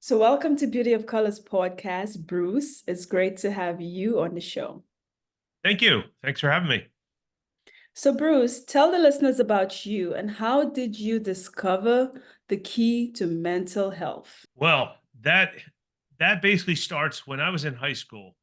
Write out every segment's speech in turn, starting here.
So, welcome to Beauty of Colors podcast, Bruce. It's great to have you on the show. Thank you. Thanks for having me. So, Bruce, tell the listeners about you and how did you discover the key to mental health? Well, that basically starts when I was in high school.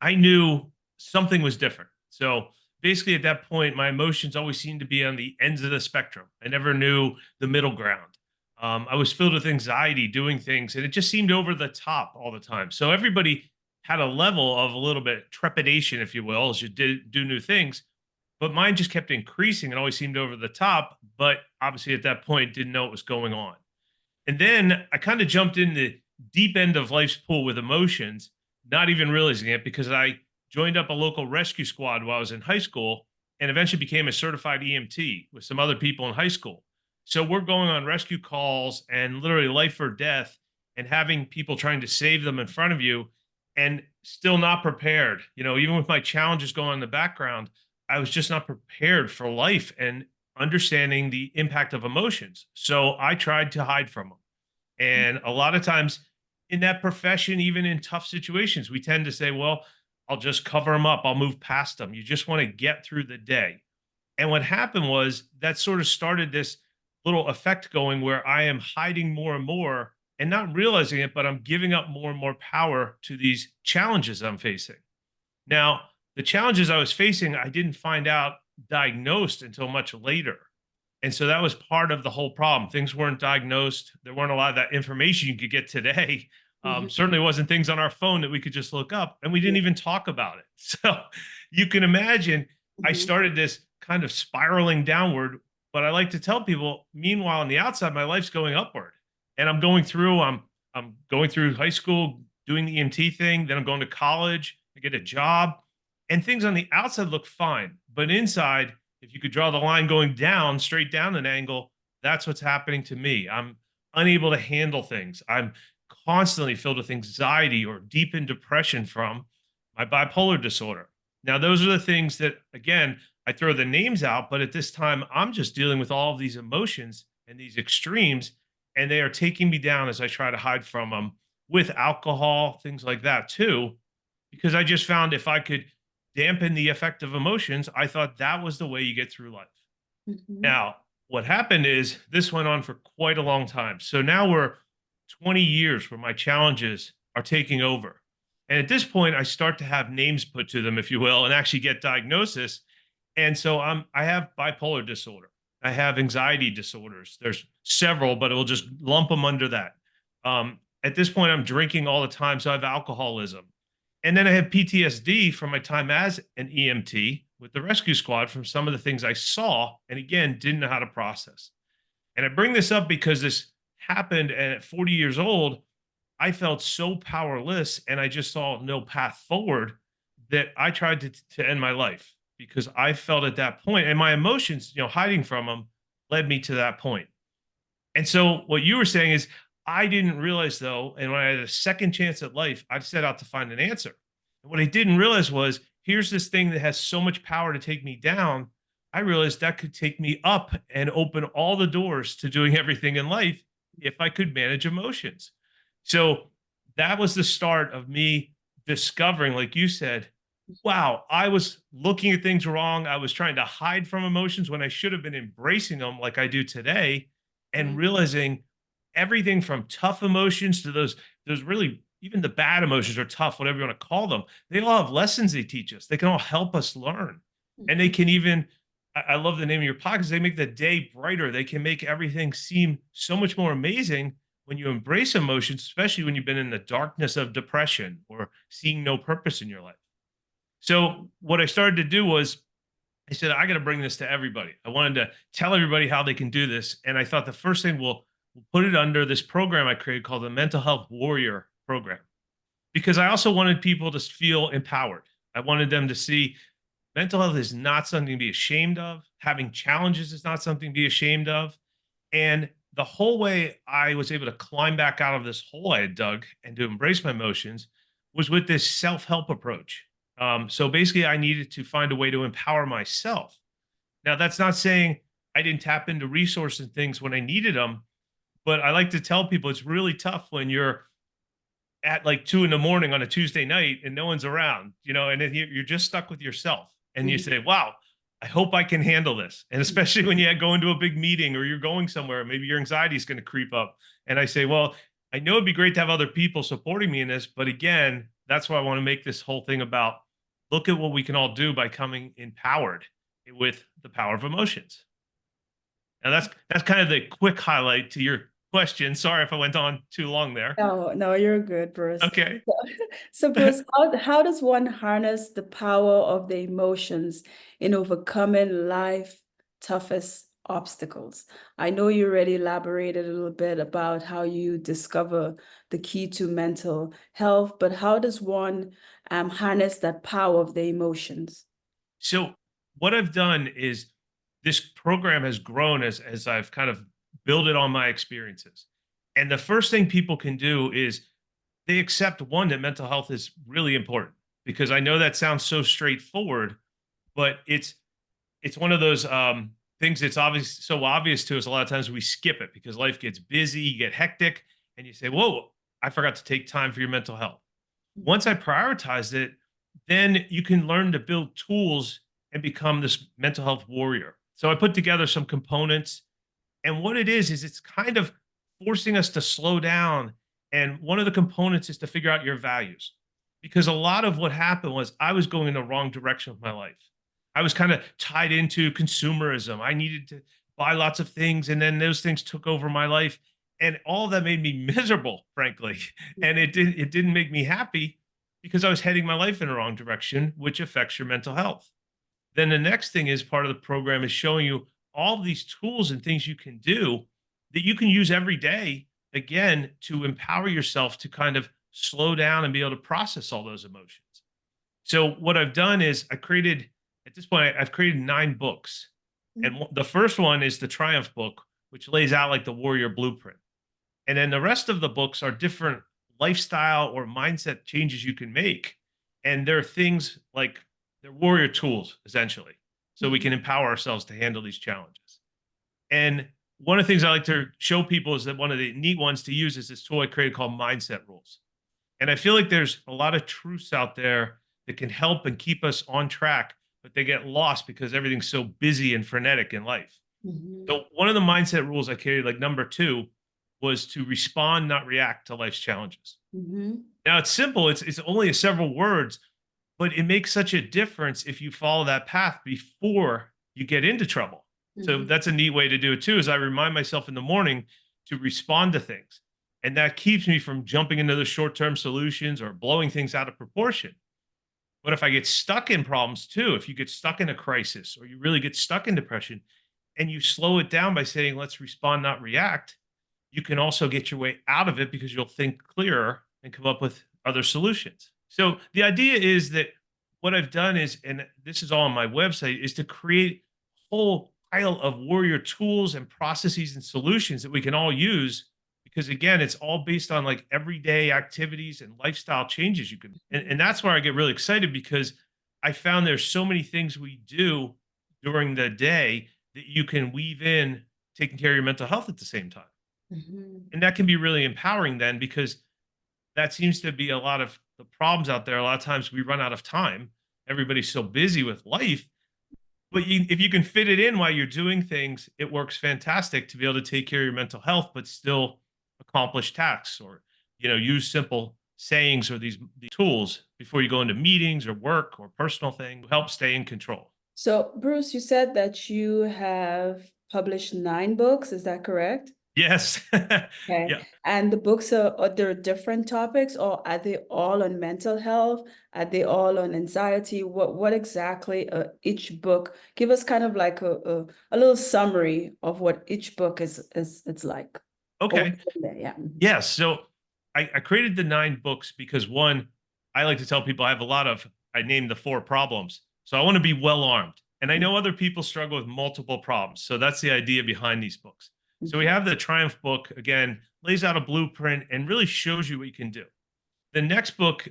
I knew something was different. So basically at that point, my emotions always seemed to be on the ends of the spectrum. I never knew the middle ground. I was filled with anxiety doing things, and it just seemed over the top all the time. So everybody had a level of a little bit trepidation, if you will, as you do new things. But mine just kept increasing and always seemed over the top. But obviously at that point, didn't know what was going on. And then I kind of jumped in the deep end of life's pool with emotions, not even realizing it because I joined up a local rescue squad while I was in high school and eventually became a certified EMT with some other people in high school. So we're going on rescue calls and literally life or death and having people trying to save them in front of you and still not prepared. Even with my challenges going on in the background, I was just not prepared for life and understanding the impact of emotions. So I tried to hide from them. And a lot of times in that profession, even in tough situations, we tend to say, well, I'll just cover them up. I'll move past them. You just want to get through the day. And what happened was that sort of started this little effect going where I am hiding more and more and not realizing it, but I'm giving up more and more power to these challenges I'm facing. Now, the challenges I was facing, I didn't find out diagnosed until much later. And so that was part of the whole problem. Things weren't diagnosed. There weren't a lot of that information you could get today. Mhm. Certainly wasn't things on our phone that we could just look up, and we didn't Yeah. even talk about it. So you can imagine I Mhm. started this kind of spiraling downward. But I like to tell people, meanwhile, on the outside, my life's going upward, and I'm going through high school, doing the EMT thing. Then I'm going to college. I get a job, and things on the outside look fine, but inside, if you could draw the line going down, straight down an angle, that's what's happening to me. I'm unable to handle things. I'm constantly filled with anxiety or deep in depression from my bipolar disorder. Now, those are the things that, again, I throw the names out, but at this time, I'm just dealing with all of these emotions and these extremes, and they are taking me down as I try to hide from them with alcohol, things like that, too, because I just found if I could dampen the effect of emotions, I thought that was the way you get through life. Mhm. Now, what happened is this went on for quite a long time. So now we're 20 years where my challenges are taking over. And at this point, I start to have names put to them, if you will, and actually get diagnosis. And so I have bipolar disorder. I have anxiety disorders. There's several, but we'll just lump them under that. At this point, I'm drinking all the time. So I have alcoholism. And then I have PTSD from my time as an EMT with the rescue squad from some of the things I saw and again didn't know how to process. And I bring this up because this happened, and at 40 years old, I felt so powerless and I just saw no path forward that I tried to end my life because I felt at that point and my emotions, hiding from them led me to that point. And so what you were saying is I didn't realize though, and when I had a second chance at life, I set out to find an answer. And what I didn't realize was here's this thing that has so much power to take me down. I realized that could take me up and open all the doors to doing everything in life if I could manage emotions. So that was the start of me discovering, like you said, wow, I was looking at things wrong. I was trying to hide from emotions when I should have been embracing them like I do today and Mhm. realizing everything from tough emotions to those really even the bad emotions are tough, whatever you want to call them. They all have lessons they teach us. They can all help us learn. And they Mhm. can even I love the name of your podcast. They make the day brighter. They can make everything seem so much more amazing when you embrace emotions, especially when you've been in the darkness of depression or seeing no purpose in your life. So what I started to do was I said, I got to bring this to everybody. I wanted to tell everybody how they can do this. And I thought the first thing we'll put it under this program I created called the Mental Health Warrior Program, because I also wanted people to feel empowered. I wanted them to see mental health is not something to be ashamed of. Having challenges is not something to be ashamed of. And the whole way I was able to climb back out of this hole I had dug and to embrace my emotions was with this self help approach. So basically, I needed to find a way to empower myself. Now, that's not saying I didn't tap into resources and things when I needed them, but I like to tell people it's really tough when you're at like 2 in the morning on a Tuesday night and no one's around, and then you're just stuck with yourself and you Mhm. say, wow, I hope I can handle this. And especially when you go into a big meeting or you're going somewhere, maybe your anxiety is going to creep up. And I say, well, I know it'd be great to have other people supporting me in this, but again, that's why I want to make this whole thing about look at what we can all do by coming empowered with the power of emotions. Now that's kind of the quick highlight to your question. Sorry if I went on too long there. No, no, you're good, Bruce. Okay. So, Bruce, how does one harness the power of the emotions in overcoming life toughest obstacles? I know you already elaborated a little bit about how you discover the key to mental health, but how does one harness that power of the emotions? So what I've done is this program has grown as I've kind of built it on my experiences. And the first thing people can do is they accept one that mental health is really important because I know that sounds so straightforward, but it's one of those things that's so obvious to us. A lot of times we skip it because life gets busy, you get hectic, and you say, "Whoa, I forgot to take time for your mental health." Once I prioritized it, then you can learn to build tools and become this mental health warrior. So I put together some components, and what it is it's kind of forcing us to slow down. And one of the components is to figure out your values. Because a lot of what happened was I was going in the wrong direction with my life. I was kind of tied into consumerism. I needed to buy lots of things, and then those things took over my life. And all that made me miserable, frankly. And it didn't make me happy because I was heading my life in the wrong direction, which affects your mental health. Then the next thing is part of the program is showing you all these tools and things you can do that you can use every day, again, to empower yourself to kind of slow down and be able to process all those emotions. So what I've done is at this point, I've created 9 books. And the first one is the Triumph book, which lays out like the warrior blueprint. And then the rest of the books are different lifestyle or mindset changes you can make. And there are things like they're warrior tools, essentially. So we can empower ourselves to handle these challenges. And one of the things I like to show people is that one of the neat ones to use is this tool I created called Mindset Rules. And I feel like there's a lot of truths out there that can help and keep us on track, but they get lost because everything's so busy and frenetic in life. Mhm. So one of the mindset rules I carried, like number 2, was to respond, not react to life's challenges. Mhm. Now it's simple. It's only several words, but it makes such a difference if you follow that path before you get into trouble. So Mhm. that's a neat way to do it too, is I remind myself in the morning to respond to things. And that keeps me from jumping into the short-term solutions or blowing things out of proportion. But if I get stuck in problems too, if you get stuck in a crisis or you really get stuck in depression and you slow it down by saying, let's respond, not react, you can also get your way out of it because you'll think clearer and come up with other solutions. So the idea is that what I've done is, and this is all on my website, is to create a whole pile of warrior tools and processes and solutions that we can all use. Because again, it's all based on like everyday activities and lifestyle changes you can. And that's where I get really excited because I found there's so many things we do during the day that you can weave in taking care of your mental health at the same time. Mhm. And that can be really empowering then because that seems to be a lot of the problems out there. A lot of times we run out of time. Everybody's so busy with life. But if you can fit it in while you're doing things, it works fantastic to be able to take care of your mental health, but still accomplish tasks or, use simple sayings or these tools before you go into meetings or work or personal thing to help stay in control. So, Bruce, you said that you have published 9 books, is that correct? Yes. Okay. Yeah. And the books are there different topics, or are they all on mental health? Are they all on anxiety? What exactly each book? Give us kind of like a little summary of what each book is it's like. Or Okay. what's in there, yeah. Yes. So I created the 9 books because one, I like to tell people I named the 4 problems. So I want to be well armed. And I know other people struggle with multiple problems. So that's the idea behind these books. So we Mhm. have the Triumph book, again, lays out a blueprint and really shows you what you can do. The next book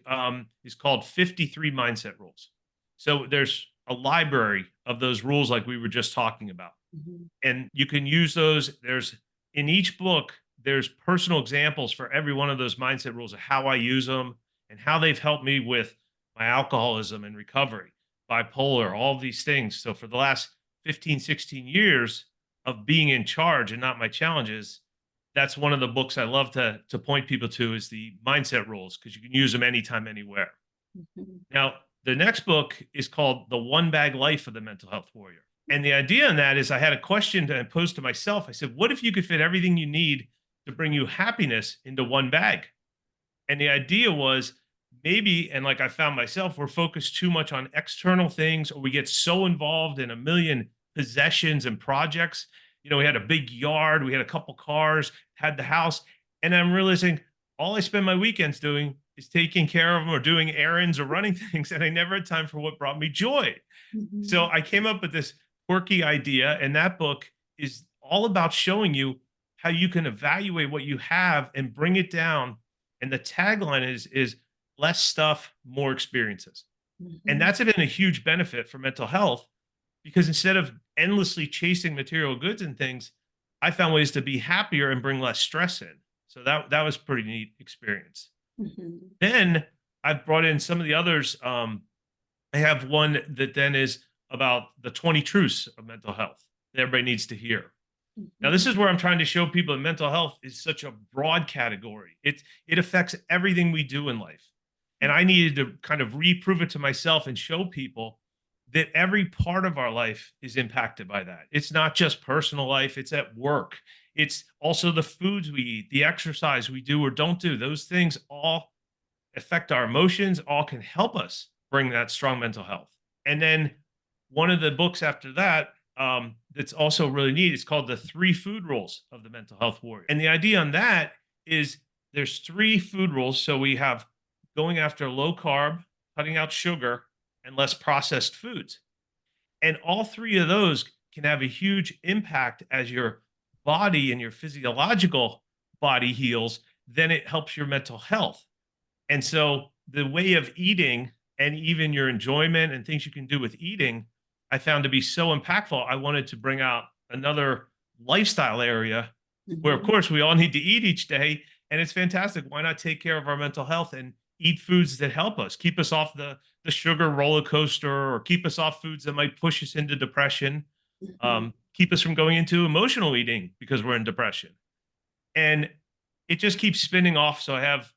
is called 53 Mindset Rules. So there's a library of those rules like we were just talking about Mhm. and you can use those. There's in each book, there's personal examples for every one of those mindset rules of how I use them and how they've helped me with my alcoholism and recovery, bipolar, all of these things. So for the last 15, 16 years of being in charge and not my challenges, that's one of the books I love to point people to is the mindset rules, because you can use them anytime, anywhere. Mhm. Now, the next book is called The One Bag Life of the Mental Health Warrior. And the idea in that is I had a question to pose to myself. I said, what if you could fit everything you need to bring you happiness into one bag? And the idea was maybe, and like I found myself, we're focused too much on external things, or we get so involved in a million possessions and projects. You know, we had a big yard, we had a couple cars, had the house. And I'm realizing all I spend my weekends doing is taking care of them or doing errands or running things. And I never had time for what brought me joy. So Mhm. I came up with this quirky idea. And that book is all about showing you how you can evaluate what you have and bring it down. And the tagline is less stuff, more experiences. And Mhm. that's been a huge benefit for mental health, because instead of endlessly chasing material goods and things, I found ways to be happier and bring less stress in. So that was pretty neat experience. Mhm. Then I've brought in some of the others. I have one that then is about the 20 truths of mental health that everybody needs to hear. Now, this Mhm. is where I'm trying to show people that mental health is such a broad category. It affects everything we do in life. And I needed to kind of reprove it to myself and show people that every part of our life is impacted by that. It's not just personal life, it's at work. It's also the foods we eat, the exercise we do or don't do. Those things all affect our emotions, all can help us bring that strong mental health. And then one of the books after that, that's also really neat, it's called The Three Food Rules of the Mental Health Warrior. And the idea on that is there's three food rules. So we have going after low carb, cutting out sugar, and less processed foods. And all three of those can have a huge impact as your body and your physiological body heals. Then it helps your mental health. And so the way of eating and even your enjoyment and things you can do with eating, I found to be so impactful. I wanted to bring out another lifestyle area where, of Mhm. course, we all need to eat each day. And it's fantastic. Why not take care of our mental health and eat foods that help us, keep us off the sugar roller coaster, or keep us off foods that might push us into depression, Mhm. keep us from going into emotional eating because we're in depression. And it just keeps spinning off. So I have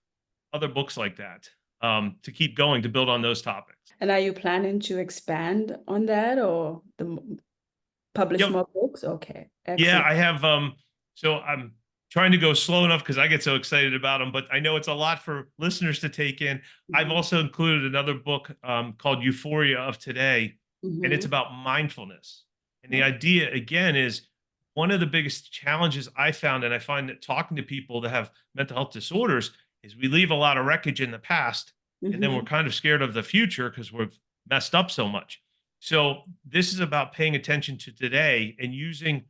other books like that, to keep going to build on those topics. And are you planning to expand on that or publish Yep. more books? Okay, Yeah, excellent. I have. So I'm trying to go slow enough because I get so excited about them, but I know it's a lot for listeners to take in. I've Mhm. also included another book called Euphoria of Today, and it's Mhm. about mindfulness. And the Oh. idea, again, is one of the biggest challenges I found, and I find that talking to people that have mental health disorders, is we leave a lot of wreckage in the past, and then we're Mhm. kind of scared of the future because we've messed up so much. So this is about paying attention to today and using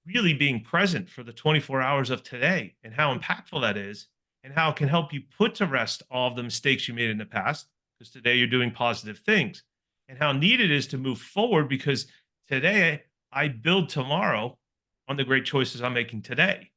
really being present for the 24 hours of today and how impactful that is, and how it can help you put to rest all of the mistakes you made in the past, because today you're doing positive things, and how neat it is to move forward because today I build tomorrow on the great choices I'm making today.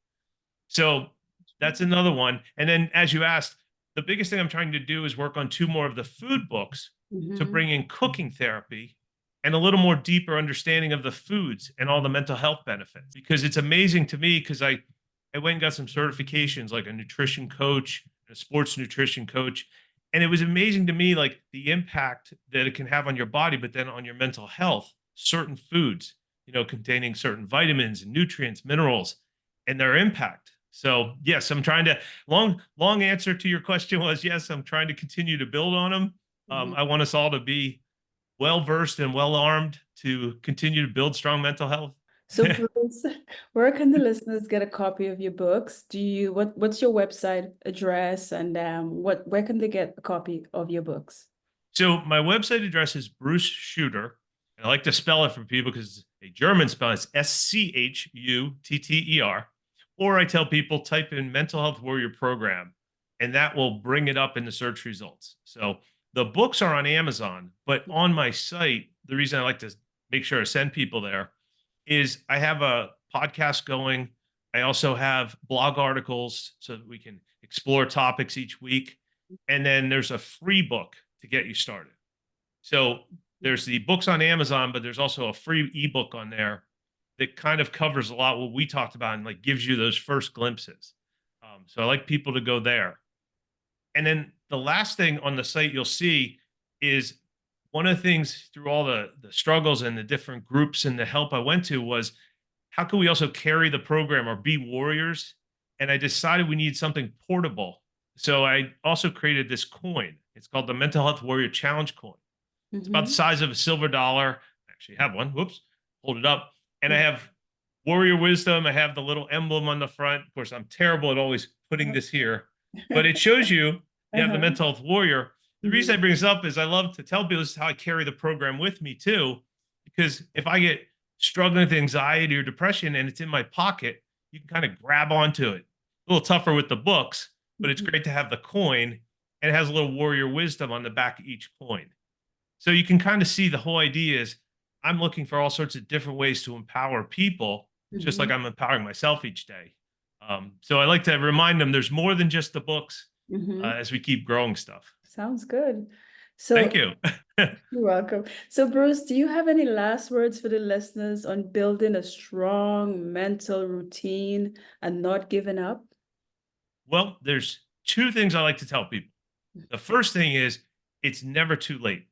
So that's another one. And then, as you asked, the biggest thing I'm trying to do is work on two more of the food books to Mhm. bring in cooking therapy and a little more deeper understanding of the foods and all the mental health benefits. Because it's amazing to me, because I went and got some certifications like a nutrition coach, a sports nutrition coach. And it was amazing to me, like the impact that it can have on your body, but then on your mental health, certain foods, containing certain vitamins and nutrients, minerals, and their impact. So yes, I'm trying to long answer to your question was yes, I'm trying to continue to build on them. Mhm. I want us all to be well versed and well armed to continue to build strong mental health. So Bruce, where can the listeners get a copy of your books? What's your website address and where can they get a copy of your books? So my website address is Bruce Shooter. And I like to spell it for people because it's a German spell. It's Schutter. Or I tell people type in Mental Health Warrior Program, and that will bring it up in the search results. So the books are on Amazon, but on my site, the reason I like to make sure I send people there is I have a podcast going. I also have blog articles so that we can explore topics each week. And then there's a free book to get you started. So there's the books on Amazon, but there's also a free ebook on there that kind of covers a lot what we talked about and like gives you those first glimpses. So I like people to go there. And then the last thing on the site you'll see is one of the things through all the struggles and the different groups and the help I went to was how can we also carry the program or be warriors? And I decided we need something portable. So I also created this coin. It's called the Mental Health Warrior Challenge coin. It's about the Mm-hmm. size of a silver dollar. I actually have one. Whoops. Hold it up. And I have warrior wisdom. I have the little emblem on the front. Of course, I'm terrible at always putting this here, but it shows you have the Uh-huh. mental health warrior. The reason I Mhm. bring this up is I love to tell people this is how I carry the program with me too, because if I get struggling with anxiety or depression and it's in my pocket, you can kind of grab onto it. A little tougher with the books, but it's Mhm. great to have the coin and it has a little warrior wisdom on the back of each coin. So you can kind of see the whole idea is I'm looking for all sorts of different ways to empower people, just like Mhm. I'm empowering myself each day. So I like to remind them there's more than just the books Mhm. as we keep growing stuff. Sounds good. Thank So you. you're welcome. So Bruce, do you have any last words for the listeners on building a strong mental routine and not giving up? Well, there's two things I like to tell people. The first thing is it's never too late.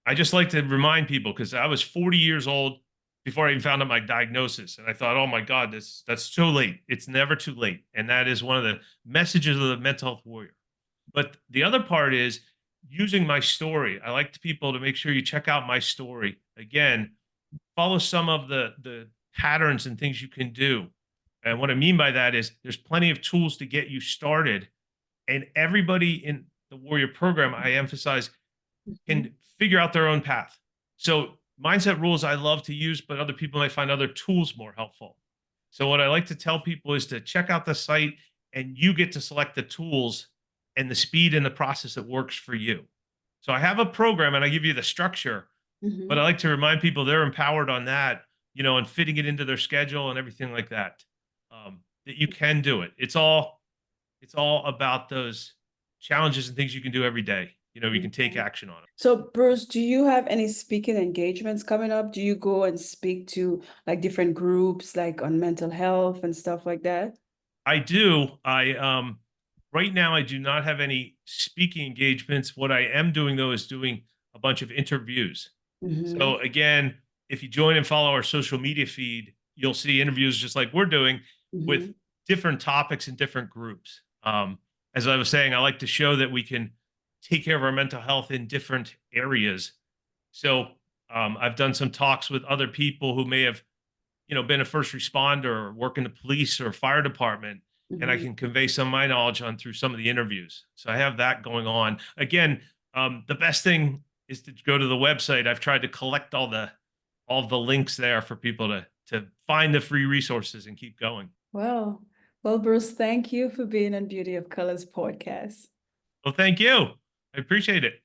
I just like to remind people because I was 40 years old before I even found out my diagnosis. And I thought, oh my God, that's so late. It's never too late. And that is one of the messages of the mental health warrior. But the other part is using my story. I like to people to make sure you check out my story. Again, follow some of the patterns and things you can do. And what I mean by that is there's plenty of tools to get you started. And everybody in the warrior program, I emphasize, Mhm. can figure out their own path. So mindset rules I love to use, but other people might find other tools more helpful. So what I like to tell people is to check out the site and you get to select the tools and the speed and the process that works for you. So I have a program and I give you the structure, but I Mhm. like to remind people they're empowered on that, and fitting it into their schedule and everything like that. That you can do it. It's all about those challenges and things you can do every day. You can take Okay. action on them. So Bruce, do you have any speaking engagements coming up? Do you go and speak to like different groups like on mental health and stuff like that? I do. I right now I do not have any speaking engagements. What I am doing though is doing a bunch of interviews. Mm-hmm. So again, if you join and follow our social media feed, you'll see interviews just like we're doing with Mm-hmm. different topics and different groups. As I was saying, I like to show that we can take care of our mental health in different areas. So I've done some talks with other people who may have been a first responder or work in the police or fire department, and I Mm-hmm. can convey some of my knowledge on through some of the interviews. So I have that going on. Again, the best thing is to go to the website. I've tried to collect all the links there for people to find the free resources and keep going. Well, well, Bruce, thank you for being on Beauty of Colors podcast. Well, thank you. I appreciate it.